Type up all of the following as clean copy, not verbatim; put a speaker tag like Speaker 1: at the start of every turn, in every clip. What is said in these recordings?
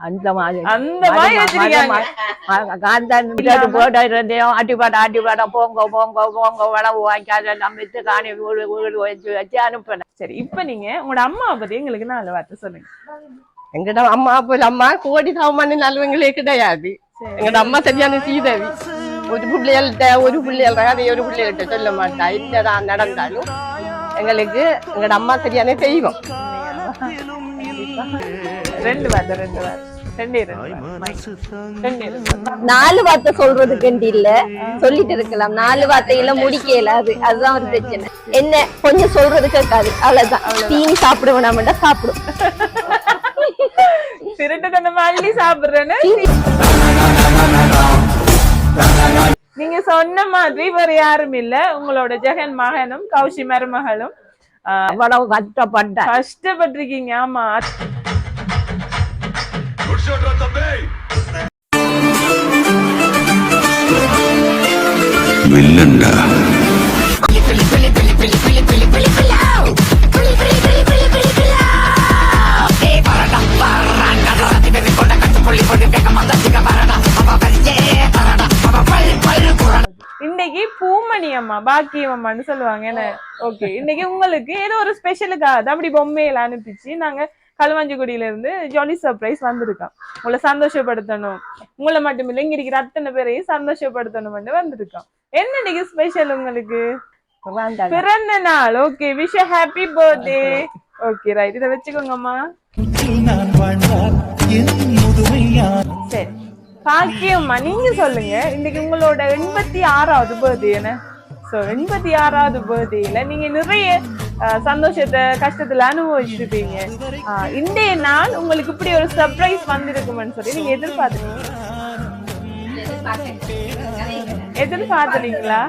Speaker 1: அந்த மாதிரி
Speaker 2: வச்சிருக்காங்க.
Speaker 1: ஆட்டி பாட்டா போங்க போங்க போங்க வளவு வாய்க்காத நம்பிட்டு காணி வீடு வீடு வச்சு வச்சு அனுப்பினேன்.
Speaker 2: சரி, இப்ப நீங்க உங்களோட அம்மாவை பத்தி எங்களுக்கு 4 வார்த்தை சொல்லுங்க.
Speaker 1: எங்கட அம்மா போல அம்மா கோடி சாமானு நல்லவங்களே கிடையாது. எங்கட அம்மா சரியான சீதவி. ஒரு பிள்ளைகள்கிட்ட அதே ஒரு பிள்ளைகிட்ட சொல்ல மாட்டா. என்னதான் நடந்தாலும் எங்களுக்கு எங்கட அம்மா சரியான தெய்வம்.
Speaker 2: 2 வார்த்தை
Speaker 3: 4 வார்த்தை சொல்றதுக்கு இல்ல, சொல்லிட்டு இருக்கலாம். 4 வார்த்தையில முடிக்க இயலாது. அதுதான் ஒரு பிரச்சனை. என்ன கொஞ்சம் சொல்றது கேட்காது, அவ்வளவுதான். தீனி சாப்பிட வேணாமட்டா சாப்பிடும்.
Speaker 2: திருட்டுத்தனமா அள்ளி சாப்பிடுறேன்னு நீங்க சொன்ன மாதிரி வேற யாரும் இல்ல, உங்களோட ஜெகன் மகனும் கௌஷி மருமகளும்.
Speaker 1: அவ்வளவு
Speaker 2: கஷ்டப்பட்டிருக்கீங்க. ஆமா, இன்னைக்கு பூமணி அம்மா பாக்கியம் அம்மான்னு சொல்லுவாங்க என்ன. ஓகே, இன்னைக்கு உங்களுக்கு ஏதோ ஒரு ஸ்பெஷலுக்காக அப்படி பொம்மையில அனுப்பிச்சு நாங்க களுவாஞ்சிக்குடியில இருந்து ஜாலி சர்ப்ரைஸ் வந்திருக்கோம். உங்களை சந்தோஷப்படுத்தணும், உங்களை மட்டும் இல்லை இங்க இருக்கிற அத்தனை பேரையும் சந்தோஷப்படுத்தணும்னு வந்திருக்கோம். என்ன இன்னைக்கு ஸ்பெஷல் உங்களுக்கு? பிறந்த நாள். Okay, wish happy birthday. Okay right, இதை வச்சுக்கோங்கம்மா. சரி பாக்கியம்மா, நீங்க சொல்லுங்க, இன்னைக்கு உங்களோட 86வது பர்த்டே என்ன? சோ 86வது பர்த்டேல நீங்க நிறைய சந்தோஷத்தை கஷ்டத்துல அனுபவிச்சிருப்பீங்க. இன்றைய நாள் உங்களுக்கு இப்படி ஒரு சர்ப்ரைஸ் வந்திருக்குமென்னு சொல்லி நீங்க எதிர்பார்த்தீங்களா?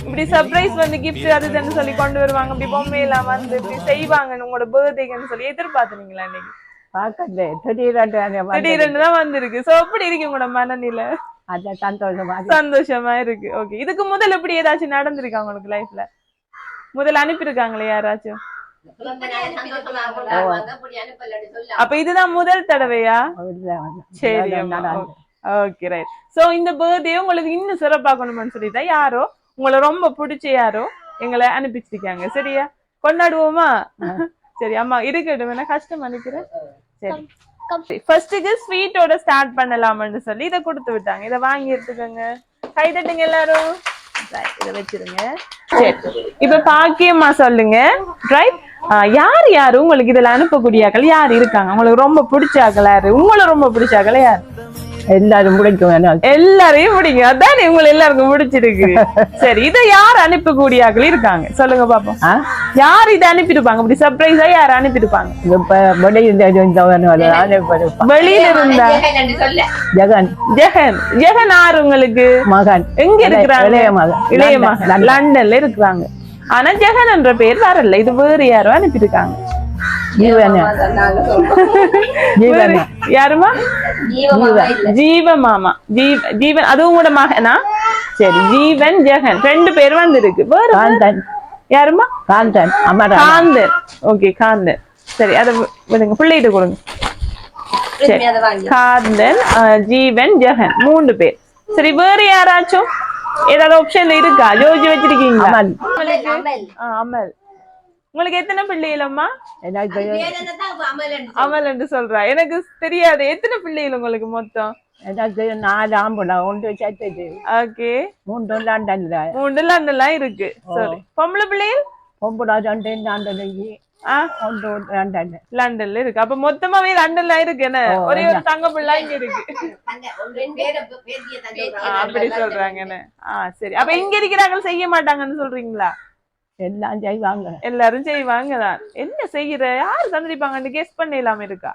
Speaker 2: இப்படி சர்ப்ரைஸ் வந்து கிஃப்ட் அதுன்னு சொல்லி கொண்டு வருவாங்க, இப்படி பொம்மையெல்லாம் வந்து இப்படி செய்வாங்க உங்களோட பர்த்டேன்னு சொல்லி எதிர்பார்த்தீங்களா? இன்னைக்கு திடீரென்று தான் வந்திருக்கு. சோ எப்படி இருக்கு உங்களோட மனநிலை? சந்தோஷமா இருக்கு. ஓகே, இதுக்கு முதல் எப்படி ஏதாச்சும் நடந்திருக்கா உங்களுக்கு லைஃப்ல? முதல்ல அனுப்பியிருக்காங்களே யாராச்சும்? அப்ப இதுதான் முதல் தடவையா? சரி, ஓகே ரைட். சோ இந்த பர்த்டே உங்களுக்கு இன்னும் சிறப்பாக்கணும்னு சொல்லிதான் யாரோ உங்களை ரொம்ப பிடிச்ச யாரோ எங்களை அனுப்பிச்சிருக்காங்க. சரியா, கொண்டாடுவோமா? சரி அம்மா இருக்கட்டும், என்ன கஷ்டம் நினைக்கிறேன். சரி, ஃபர்ஸ்ட்டுக்கு ஸ்வீட்டோட ஸ்டார்ட் பண்ணலாம்னு சொல்லி இதை கொடுத்து விட்டாங்க. இதை வாங்கி எடுத்துக்கோங்க, கை தட்டுங்க எல்லாரும். இதை வச்சிருங்க. சரி, இப்ப பாக்கியம்மா சொல்லுங்க. ரைட், யார் யாரு உங்களுக்கு இதுல அனுப்பக்கூடியாக்கள் யார் இருக்காங்க? உங்களுக்கு ரொம்ப பிடிச்சாக்கள் யாரு? உங்களை ரொம்ப பிடிச்சாக்கள் யாரு?
Speaker 1: எல்லாரும் பிடிக்கும்,
Speaker 2: எல்லாரையும் பிடிக்கும். அதான் உங்களை எல்லாருக்கும் பிடிச்சிருக்கு. சரி, இதை யார் அனுப்பக்கூடியாக்கள் இருக்காங்க சொல்லுங்க பாப்போம். யார் இதை அனுப்பிருப்பாங்க? இப்படி சர்ப்ரைஸா யார் அனுப்பிருப்பாங்க? வெளியில இருந்தா ஜெகன். ஜெகன் ஜெகன் ஆறு உங்களுக்கு மகன் எங்க இருக்கிறாங்க? இளைய மகன் லண்டன்ல இருக்கிறாங்க. ஆனா ஜெகன் என்ற பேர் வரல, இது வேறு யாரோ அனுப்பியிருக்காங்க. யாருமா? ஜீவ மாமா. ஜீவன் அதுவும் கூட மகனா? சரி, ஜீவன் ஜெகன் 2 பேர் வந்திருக்கு. யாருமா? காந்தன். காந்தன். ஓகே, காந்தன். சரி, அதை விடுங்க, பிள்ளைகிட்ட கொடுங்க. சரி, காந்தன், ஜீவன், ஜெகன் 3 பேர். சரி, வேற யாராச்சும் ஏதாவது ஆப்ஷன்ல இருக்கா? ஜோஜி வச்சிருக்கீங்களா? அமல். உங்களுக்கு எத்தனை பிள்ளைகளம்மா? அமல் என்று சொல்றா. எனக்கு தெரியாது எத்தனை பிள்ளைகள் உங்களுக்கு மொத்தம்?
Speaker 1: எனக்கு 4 ஆம்பளை, 1 சட்டது.
Speaker 2: ஓகே,
Speaker 1: 3 லண்டன்ல.
Speaker 2: 3 லண்டன்ல இருக்கு. சரி, பொம்பளை பிள்ளைகள்?
Speaker 1: பொம்பளை 2
Speaker 2: லண்டன்ல இருக்கு. அப்ப மொத்தமாவே லண்டன்ல இருக்கு. என்ன ஒரே ஒரு தங்க பிள்ளை இங்க இருக்கு. அப்படி சொல்றாங்க என்ன? சரி, அப்ப இங்க இருக்கிறாங்க செய்ய மாட்டாங்கன்னு சொல்றீங்களா?
Speaker 1: எல்லாம் செய்வாங்க,
Speaker 2: எல்லாரும் செய்வாங்க தான். என்ன செய்யற யாரு சந்திப்பாங்கன்னு கெஸ் பண்ணலாம இருக்கா?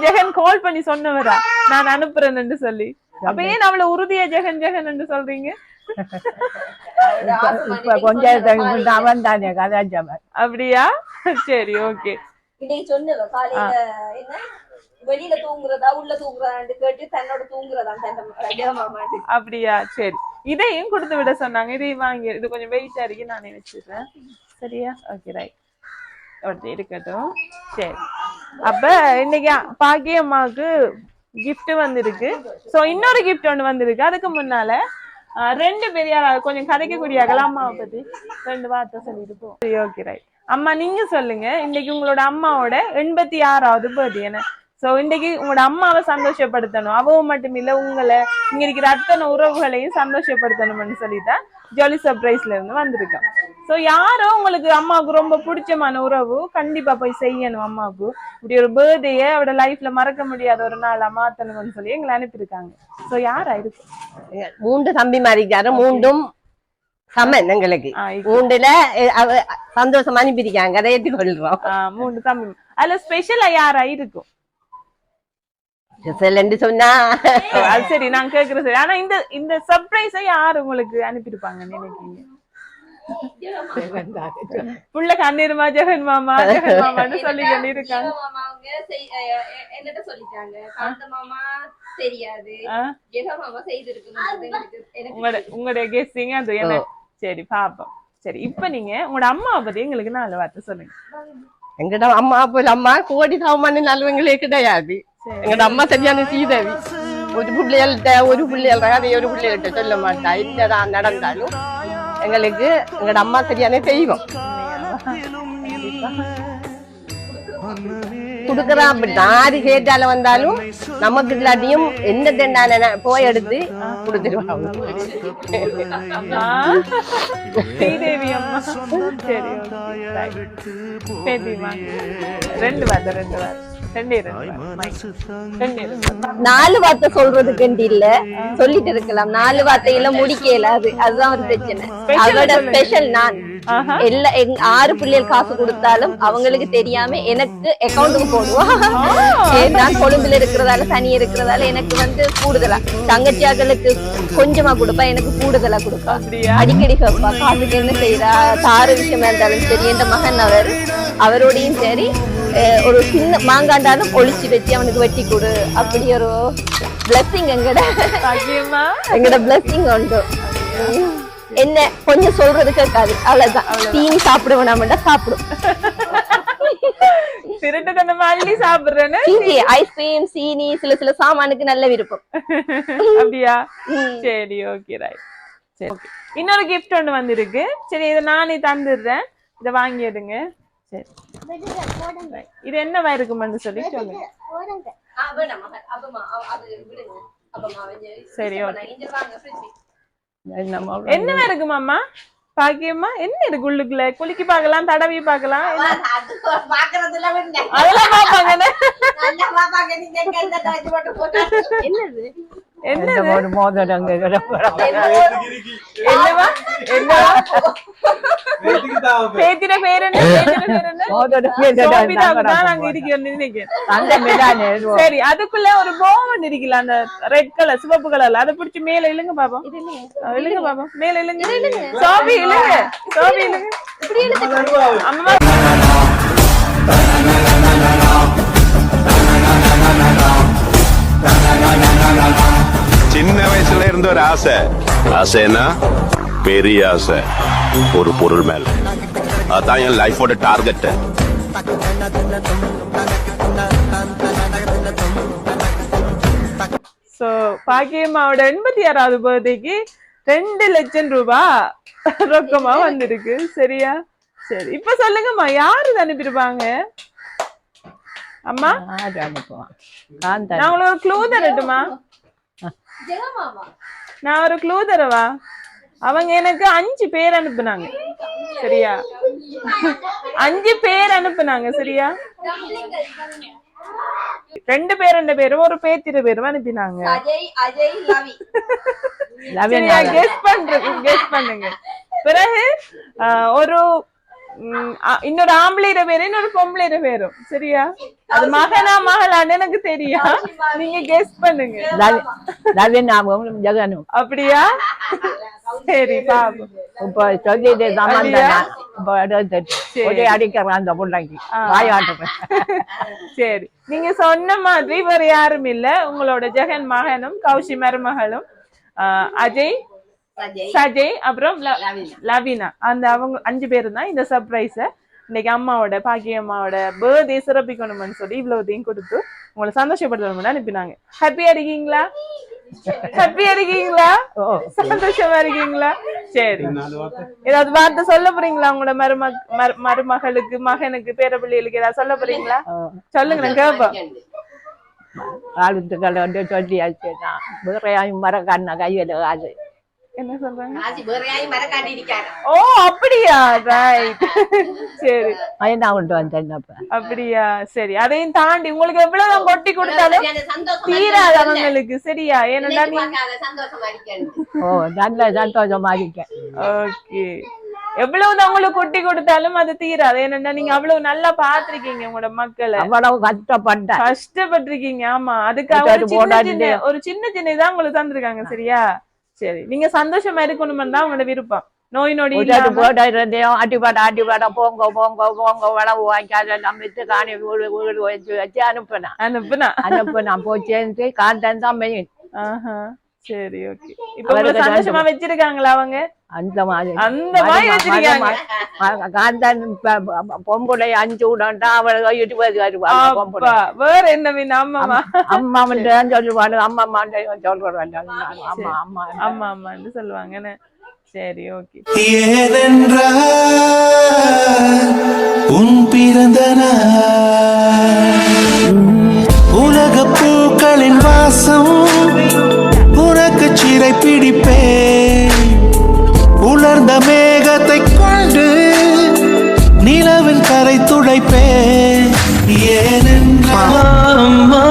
Speaker 2: ஜெகன் கால் பண்ணி சொன்னவரா நான் அனுப்புறேன்னு சொல்லி? அப்ப ஏன் அவ்வளவு உறுதியா ஜெகன் ஜெகன் என்று சொல்றீங்க? அப்படியா? சரி, ஓகே.
Speaker 3: வெளியில தூங்குறதா உள்ள தூங்குறதான்னு கேட்டு தன்னோட தூங்குறதா
Speaker 2: அப்படியா? சரி, இதையும் கொடுத்து விட சொன்னாங்க. இதையும் வாங்கி, இது கொஞ்சம் வெயிட்டா இருக்கு, நானே வச்சிடுறேன். சரியா? ஓகே ரைட், அப்படி இருக்கட்டும். சரி, அப்ப இன்னைக்கு பாக்கியம்மாவுக்கு கிஃப்ட் வந்திருக்கு. சோ இன்னொரு கிஃப்ட் ஒன்று வந்திருக்கு. அதுக்கு முன்னால 2 பெரிய கொஞ்சம் கதைக்கக்கூடிய அம்மாவை பத்தி 2 வார்த்தை சொல்லிட்டு போ. சரி, ஓகே ரைட். அம்மா நீங்க சொல்லுங்க, இன்னைக்கு உங்களோட அம்மாவோட 86வது பர்த்டே என்ன? சோ இன்னைக்கு உங்களோட அம்மாவை சந்தோஷப்படுத்தணும், அவவும் மட்டும் இல்ல உங்களை இங்க இருக்கிற அத்தனை உறவுகளையும் சந்தோஷப்படுத்தணும்னு சொல்லிதான் ஜாலி சர்ப்ரைஸ்ல இருந்து வந்திருக்கோம். சோ யாரோ உங்களுக்கு அம்மாவுக்கு ரொம்ப பிடிச்சமான உறவு கண்டிப்பா போய் செய்யணும். அம்மாவுக்கு இப்படி ஒரு பர்த்டேய அவட லைஃப்ல மறக்க முடியாத ஒரு நாளா மாத்தணும்னு சொல்லி எங்களை அனுப்பியிருக்காங்க. சோ யாரா இருக்கு?
Speaker 1: 3 தம்பி மாறிக்காரு, 3ம் சமன் எங்களுக்கு. 3ல சந்தோஷமா அனுப்பியிருக்காங்க, அதை ஏற்றுக்கொள்றோம்.
Speaker 2: 3 தம்பி. அதுல ஸ்பெஷலா யாரா இருக்கும்
Speaker 1: சொன்னா?
Speaker 2: அது சரி, நான் கேக்குறது சரி. ஆனா இந்த சர்ப்ரைஸை யாரு உங்களுக்கு அனுப்பியிருப்பாங்கன்னு நினைக்கிறீங்க? புள்ள கண்ணீர்மா ஜெகன் மாமா ஜெகன் மாமான்னு சொல்லி இருக்காங்க. உங்களுடைய கெஸ்டிங் அது என்ன? சரி பாப்போம். சரி, இப்ப நீங்க உங்களோட அம்மாவை பத்தி எங்களுக்கு 4 வார்த்தை சொல்லுங்க.
Speaker 1: எங்கட அம்மா போல அம்மா கோடி சாமான் நல்லவங்களே கிடையாது. எங்கட அம்மா சரியான சீதவி. ஒரு பிள்ளைகள்கிட்ட அதே ஒரு பிள்ளைகள்கிட்ட சொல்ல மாட்டா. என்னதான் நடந்தாலும் எங்களுக்கு எங்கட அம்மா சரியான தெய்வம். குடுக்கறான். அப்படி யாரு கேட்டால வந்தாலும் நமக்கு இல்லாட்டியும் என்ன தென்னால போய் எடுத்து கொடுத்துருவாங்க.
Speaker 3: நாலு வார்த்தை சொல்றதுக்கு இல்ல, சொல்லிட்டு இருக்கலாம். 4 வார்த்தையில முடிக்கல. அதுதான் ஒரு பிரச்சனை. அதோட ஸ்பெஷல் நான் 6 பிள்ளைகள் காசு கொடுத்தாலும் அவங்களுக்கு தெரியாம எனக்கு அக்கௌண்ட்டுக்கு போடுவா. நான் கொழும்புல இருக்கிறதால தனி இருக்கிறதால எனக்கு கூடுதலா, தங்கச்சியாக்களுக்கு கொஞ்சமா கொடுப்பா, எனக்கு கூடுதலா கொடுப்பா. அடிக்கடி கேட்பா காசுக்கு என்ன செய்யறா, தாறு விஷயமா இருந்தாலும் சரி. என் மகன் அவரோடையும் சரி, ஒரு சின்ன மாங்காண்டாலும் ஒளிச்சு வச்சு அவனுக்கு வெட்டி கொடு. அப்படி ஒரு பிளஸிங் எங்கட பிளஸிங் உண்டு. என்ன கொஞ்சம் சொல்றது கேட்காது, அவ்வளவுதான். தீனி சாப்பிடுவேன் சாப்பிடும். ஐஸ்கிரீம் சீனி சில சாமானுக்கு நல்ல விருப்பம்.
Speaker 2: அப்படியா? சரி, ஓகே ரைட். சரி, இன்னொரு கிஃப்ட் ஒண்ணு வந்திருக்கு. சரி, இதை நானே தந்துடுறேன், இதை வாங்கிடுங்க. சரி, இது என்னவா இருக்குமென்னு சொல்லி சொல்லுங்க. சரி, என்னவா இருக்கு மாமா? பாக்கியம்மா என்ன இருக்கு உள்ளுக்குள்ள? குலுக்கி பாக்கலாம், தடவி பாக்கலாம், அதெல்லாம் பாப்பாங்க. என்னது என்னவா பேத்திர பேர் என்ன? சரி, அதுக்குள்ள ஒரு போவன் இருக்குல்ல, அந்த ரெட் கலர் சிவப்பு கலர்ல, அதை பிடிச்சி மேல இழுங்க பாப்போம். இழுங்க பாப்போம், மேல இழுங்க. சோபி இழுங்க, சோபி இழுங்க. அம்மா
Speaker 4: சின்ன வயசுல இருந்த ஒரு ஆசை. ஆசைன்னா பெரிய ஆசை, ஒரு பொருள் மேல. அதான் என் லைஃபோட டார்கெட்.
Speaker 2: சோ பாக்கியம்மாவோட 86வது பர்த்டேக்கு 2 லட்சம் ரூபாய் ரொக்கமா வந்திருக்கு. சரியா? சரி, இப்ப சொல்லுங்கம்மா, யாரு அனுப்பிருப்பாங்க? அம்மா நான் உங்களுக்கு ஒரு க்ளூ தரட்டுமா? நான் ஒரு க்ளூ தரவா? அவங்க எனக்கு 5 பேர் அனுப்புனாங்க. சரியா? 5 பேர் அனுப்புனாங்க. சரியா? 2 பேரும் ஒரு பேத்திர பேரும் அனுப்பினாங்க. கெஸ் பண்ணுங்க. பிறகு ஒரு இன்னொரு ஆம்பளைற பேரு, இன்னொரு பொம்பளைற பேரும். சரியா? அது மகனா மகளான்னு எனக்கு தெரியா, நீங்க கெஸ் பண்ணுங்க. அப்படியா? சரி பாப்போம். சரி, நீங்க சொன்ன மாதிரி வேற யாரும் இல்ல, உங்களோட ஜெகன் மகனும் கௌஷி மருமகளும் அஜய் சஜய் அப்புறம் லவினா அந்த அவங்க 5 பேரும் தான் இந்த சர்ப்ரைஸ இன்னைக்கு அம்மாவோட பாக்கிய அம்மாவோட பர்த்டே சிறப்பிக்கணும்னு சொல்லி இவ்வளவுதையும் கொடுத்து உங்களை சந்தோஷப்படுத்தணும்னு அனுப்பினாங்க. ஹாப்பியா இருக்கீங்களா? ஹாப்பியா இருக்கீங்களா? சந்தோஷமா இருக்கீங்களா? சரி, ஏதாவது வார்த்தை சொல்ல போறீங்களா உங்களோட மருமகளுக்கு மகனுக்கு பேரப்பிள்ளைகளுக்கு ஏதாவது சொல்ல போறீங்களா? சொல்லுங்க, நான் கேட்போம்.
Speaker 1: வாழ்த்துக்களை வந்து சொல்லியாச்சு. வேறையாயும் மரக்கான கையில அது
Speaker 2: என்ன சொல்றாங்க? ஓ அப்படியா, ரைட். சரி,
Speaker 1: நான் கொண்டு வந்தேன்.
Speaker 2: அப்படியா, சரி. அதையும் தாண்டி உங்களுக்கு எவ்வளவுதான் கொட்டி கொடுத்தாலும் தீராது அவங்களுக்கு, சரியா? ஏன்னா
Speaker 1: நல்ல சந்தோஷமா இருக்கேன்.
Speaker 2: ஓகே, எவ்வளவுதான் உங்களுக்கு கொட்டி கொடுத்தாலும் அது தீராது. ஏன்னா நீங்க அவ்வளவு நல்லா பாத்திருக்கீங்க உங்களோட மக்களை,
Speaker 1: அவ்வளவு
Speaker 2: கஷ்டப்பட்டிருக்கீங்க. ஆமா, அதுக்காக ஒரு சின்ன சின்ன இதான் உங்களுக்கு தந்திருக்காங்க, சரியா? சரி, நீங்க சந்தோஷமா இருக்கணும்னு தான் உங்களோட விருப்பம். நோய் நொடி
Speaker 1: அடிபாட போங்க போங்க போங்க வளவு வாங்கி நம்பிட்டு காணி வீடு வீடு வச்சு வச்சு அனுப்புனா போய் சேர்ந்து காந்தன் தான் மெயின்.
Speaker 2: சரி, ஓகே. இப்ப சந்தோஷமா வச்சிருக்காங்களா அவங்க?
Speaker 1: அந்த மாதிரி
Speaker 2: வச்சிருக்காங்க.
Speaker 1: காந்தன் பொம்பளை 5 விடா அவளை 20
Speaker 2: வேற என்ன மீன்? அம்மாமா
Speaker 1: அம்மாமன் சொல்லுவாங்க, அம்மாமான் சொல்றாங்க, அம்மா அம்மா
Speaker 2: அம்மா அம்மான்னு சொல்லுவாங்கன்னு. சரி, ஓகே.
Speaker 5: ஏனென்றால் உன் பிறந்த உலக பூக்களின் வாசம் உனக்கு சிறை பிடிப்பேன். உலர்ந்த மேகத்தை கொண்டு நிலவின் கரை துடைப்பேன். ஏனென்றால் அம்மா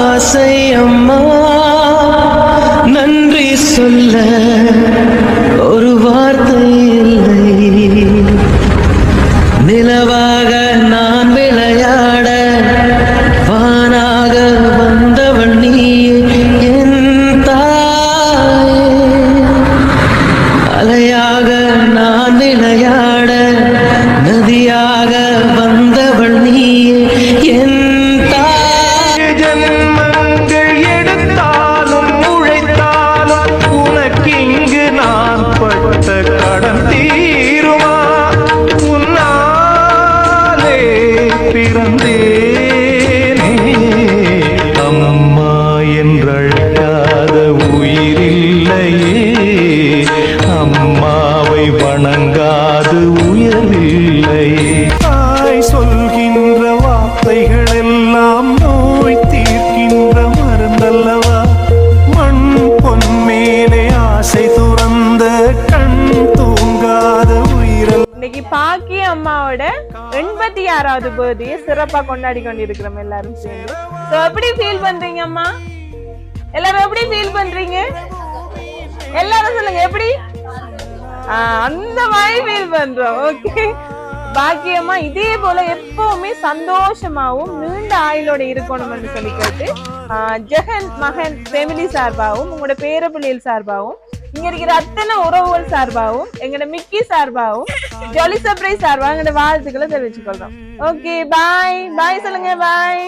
Speaker 5: ஆசை அம்மா நன்றி சொல்ல ஒரு வார்த்தை இல்லை. நிலவாக நான் விளையாட வானாக வந்தவள் நீ என் தாயே. அலையாக நான் விளையாட நதியாக வந்தவள் நீ என் தாயே. ஜன்மங்கள் எடுத்தாலும் உழைத்தாலும் உனக்கிங்கு நான் பட்ட கடன் தீருமா? உன்னாலே பிறந்தேனே. அம்மா என்றழைக்காத உயிரில்லையே. அம்மாவை வணங்காது உயரில்லையே. தாய் சொல்கின்ற வார்த்தைகள் எல்லாம் நோய் தீர்க்கின்ற மருந்தல்லவா? மண் பொன் மேலே ஆசை துறந்த கண் தூங்காத உயிரல்.
Speaker 2: இன்னைக்கு பாக்கிய அம்மாவோட 86வது பர்த்டே சிறப்பா கொண்டாடி கொண்டிருக்கிறோம் எல்லாரும் சேர்ந்து. சோ எப்படி ஃபீல் பண்றீங்க அம்மா? எல்லாரும் எப்படி ஃபீல் பண்றீங்க? எல்லாரும் சொல்லுங்க எப்படி. அந்த மாதிரி ஃபீல் பண்றோம். ஓகே, பாக்கியமா இதே போல எப்பவுமே சந்தோஷமாவும் நீண்ட ஆயுளோட இருக்கணும்னு சொல்லி கேட்டு ஜெகன் மகன் ஃபேமிலி சார்பாகவும் உங்களோட பேரப்பிள்ளைகள் சார்பாகவும் இங்க இருக்கிற அத்தனை உறவுகள் சார்பாகவும் எங்களோட மிக்கி சார்பாகவும் ஜாலி சர்ப்ரைஸ் சார்பாகவும் எங்களோட வாழ்த்துக்களை தெரிவிச்சுக்கொள்றோம். ஓகே, பாய் பாய் சொல்லுங்க, பாய்.